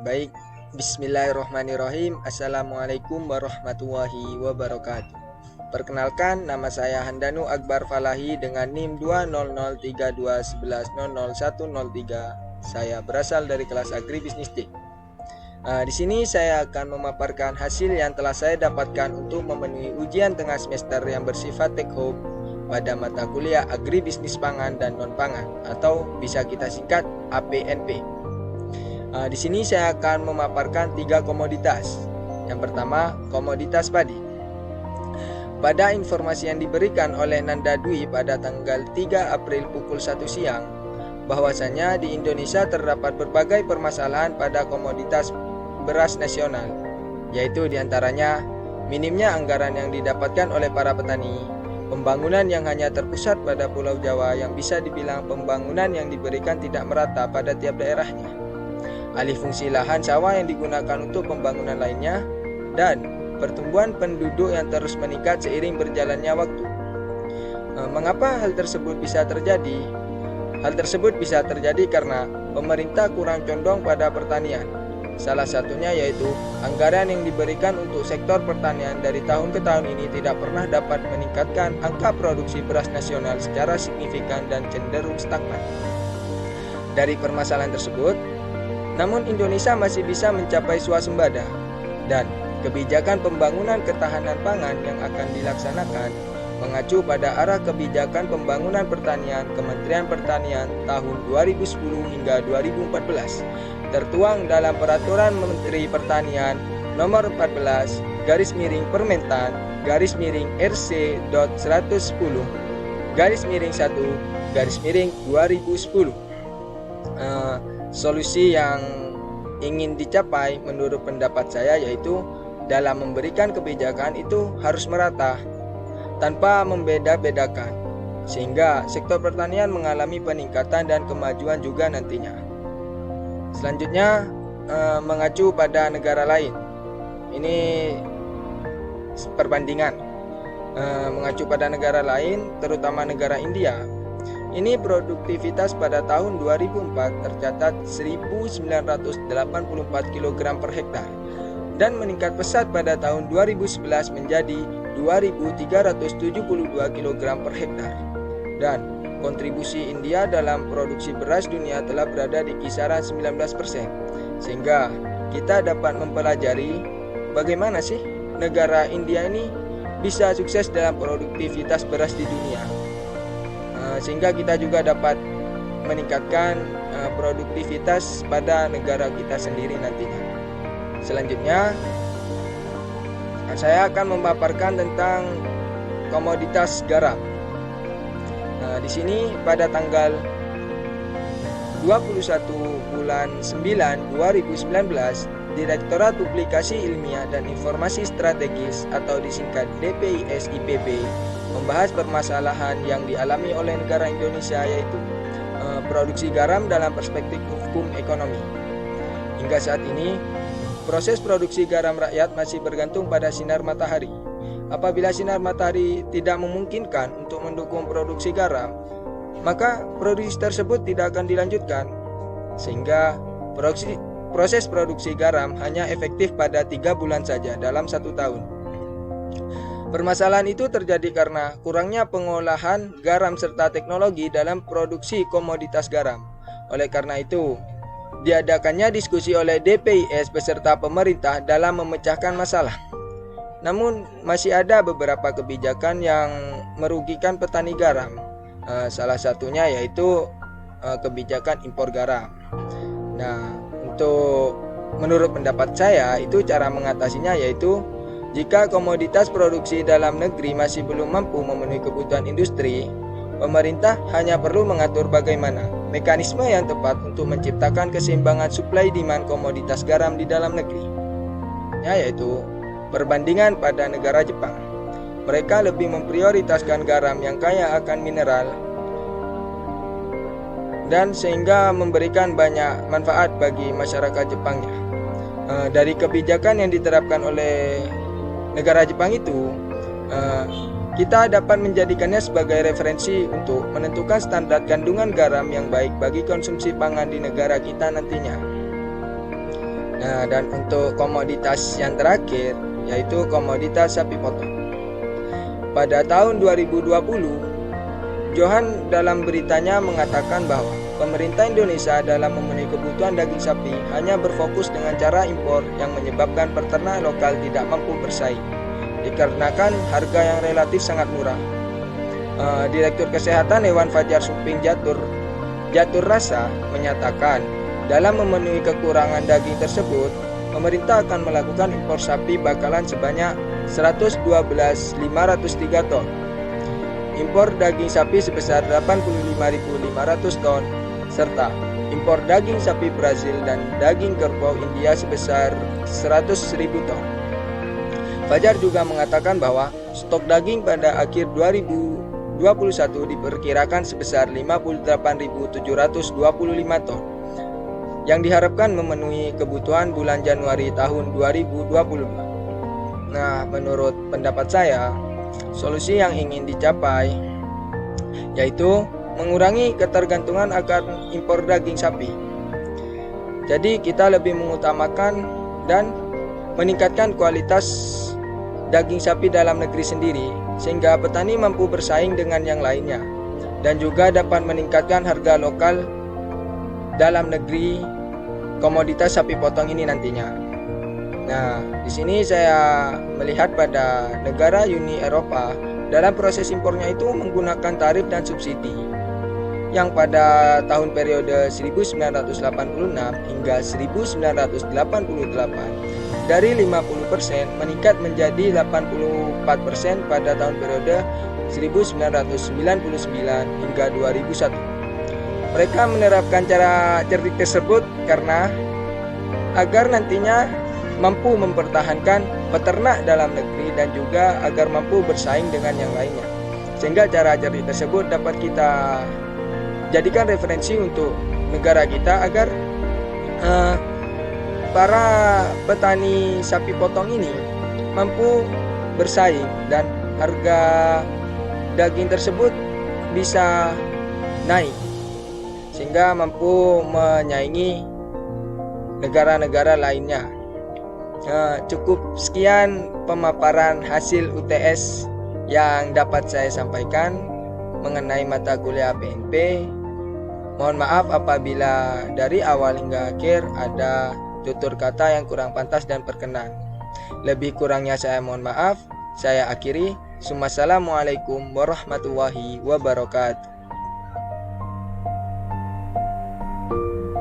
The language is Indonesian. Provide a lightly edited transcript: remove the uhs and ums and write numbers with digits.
Baik, bismillahirrahmanirrahim. Assalamualaikum warahmatullahi wabarakatuh. Perkenalkan, nama saya Handanu Akbar Falahi dengan NIM 2003211000103. Saya berasal dari kelas Agribisnis D. Di sini saya akan memaparkan hasil yang telah saya dapatkan untuk memenuhi ujian tengah semester yang bersifat take home pada mata kuliah Agribisnis Pangan dan Non-Pangan, atau bisa kita singkat APNP. Di sini saya akan memaparkan 3 komoditas. Yang pertama, komoditas padi. Pada informasi yang diberikan oleh Nanda Dwi pada tanggal 3 April pukul 1 siang, bahwasanya di Indonesia terdapat berbagai permasalahan pada komoditas beras nasional, yaitu diantaranya minimnya anggaran yang didapatkan oleh para petani, pembangunan yang hanya terpusat pada Pulau Jawa yang bisa dibilang pembangunan yang diberikan tidak merata pada tiap daerahnya, alih fungsi lahan sawah yang digunakan untuk pembangunan lainnya, dan pertumbuhan penduduk yang terus meningkat seiring berjalannya waktu. Mengapa hal tersebut bisa terjadi? Hal tersebut bisa terjadi karena pemerintah kurang condong pada pertanian. Salah satunya yaitu anggaran yang diberikan untuk sektor pertanian dari tahun ke tahun ini tidak pernah dapat meningkatkan angka produksi beras nasional secara signifikan dan cenderung stagnan. Dari permasalahan tersebut, namun Indonesia masih bisa mencapai swasembada, dan kebijakan pembangunan ketahanan pangan yang akan dilaksanakan mengacu pada arah kebijakan pembangunan pertanian Kementerian Pertanian tahun 2010 hingga 2014 tertuang dalam Peraturan Menteri Pertanian Nomor 14 Permentan RC.110 1/2010. Solusi yang ingin dicapai menurut pendapat saya yaitu dalam memberikan kebijakan itu harus merata tanpa membeda-bedakan, sehingga sektor pertanian mengalami peningkatan dan kemajuan juga nantinya. Selanjutnya, mengacu pada negara lain. Ini perbandingan. Mengacu pada negara lain, terutama negara India. Ini produktivitas pada tahun 2004 tercatat 1984 kg per hektar dan meningkat pesat pada tahun 2011 menjadi 2372 kg per hektar. Dan kontribusi India dalam produksi beras dunia telah berada di kisaran 19%. Sehingga kita dapat mempelajari bagaimana sih negara India ini bisa sukses dalam produktivitas beras di dunia. Sehingga kita juga dapat meningkatkan produktivitas pada negara kita sendiri nantinya. Selanjutnya, saya akan memaparkan tentang komoditas garam. Di sini pada tanggal 21 bulan 9 2019, Direktorat Publikasi Ilmiah dan Informasi Strategis atau disingkat DPIS IPB membahas permasalahan yang dialami oleh negara Indonesia, yaitu produksi garam dalam perspektif hukum ekonomi. Hingga saat ini, proses produksi garam rakyat masih bergantung pada sinar matahari. Apabila sinar matahari tidak memungkinkan untuk mendukung produksi garam, maka produksi tersebut tidak akan dilanjutkan, sehingga proses produksi garam hanya efektif pada 3 bulan saja dalam 1 tahun. Permasalahan itu terjadi karena kurangnya pengolahan garam serta teknologi dalam produksi komoditas garam. Oleh karena itu, diadakannya diskusi oleh DPIS beserta pemerintah dalam memecahkan masalah. Namun, masih ada beberapa kebijakan yang merugikan petani garam. Salah satunya yaitu kebijakan impor garam. Nah, menurut pendapat saya, itu cara mengatasinya yaitu jika komoditas produksi dalam negeri masih belum mampu memenuhi kebutuhan industri, pemerintah hanya perlu mengatur bagaimana mekanisme yang tepat untuk menciptakan keseimbangan suplai demand komoditas garam di dalam negeri, yaitu perbandingan pada negara Jepang. Mereka lebih memprioritaskan garam yang kaya akan mineral dan sehingga memberikan banyak manfaat bagi masyarakat Jepangnya. Dari kebijakan yang diterapkan oleh negara Jepang itu, kita dapat menjadikannya sebagai referensi untuk menentukan standar kandungan garam yang baik bagi konsumsi pangan di negara kita nantinya. Nah, dan untuk komoditas yang terakhir yaitu komoditas sapi potong. Pada tahun 2020, Johan dalam beritanya mengatakan bahwa pemerintah Indonesia dalam memenuhi kebutuhan daging sapi hanya berfokus dengan cara impor yang menyebabkan peternak lokal tidak mampu bersaing dikarenakan harga yang relatif sangat murah. Direktur Kesehatan Hewan Fajar Suping Jatur Rasa menyatakan dalam memenuhi kekurangan daging tersebut, pemerintah akan melakukan impor sapi bakalan sebanyak 112.503 ton. Impor daging sapi sebesar 85.500 ton, serta impor daging sapi Brazil dan daging kerbau India sebesar 100.000 ton. Fajar juga mengatakan bahwa stok daging pada akhir 2021 diperkirakan sebesar 58.725 ton, yang diharapkan memenuhi kebutuhan bulan Januari tahun 2022. Nah, menurut pendapat saya, solusi yang ingin dicapai yaitu mengurangi ketergantungan akan impor daging sapi. Jadi kita lebih mengutamakan dan meningkatkan kualitas daging sapi dalam negeri sendiri sehingga petani mampu bersaing dengan yang lainnya dan juga dapat meningkatkan harga lokal dalam negeri komoditas sapi potong ini nantinya. Nah, di sini saya melihat pada negara Uni Eropa dalam proses impornya itu menggunakan tarif dan subsidi yang pada tahun periode 1986 hingga 1988 dari 50% meningkat menjadi 84% pada tahun periode 1999 hingga 2001. Mereka menerapkan cara cerdik tersebut karena agar nantinya mampu mempertahankan peternak dalam negeri dan juga agar mampu bersaing dengan yang lainnya. Sehingga cara cerdik tersebut dapat kita jadikan referensi untuk negara kita agar para petani sapi potong ini mampu bersaing dan harga daging tersebut bisa naik sehingga mampu menyaingi negara-negara lainnya. Cukup sekian pemaparan hasil UTS yang dapat saya sampaikan mengenai mata kuliah PNP. Mohon maaf apabila dari awal hingga akhir ada tutur kata yang kurang pantas dan berkenan. Lebih kurangnya saya mohon maaf. Saya akhiri. Wassalamualaikum warahmatullahi wabarakatuh.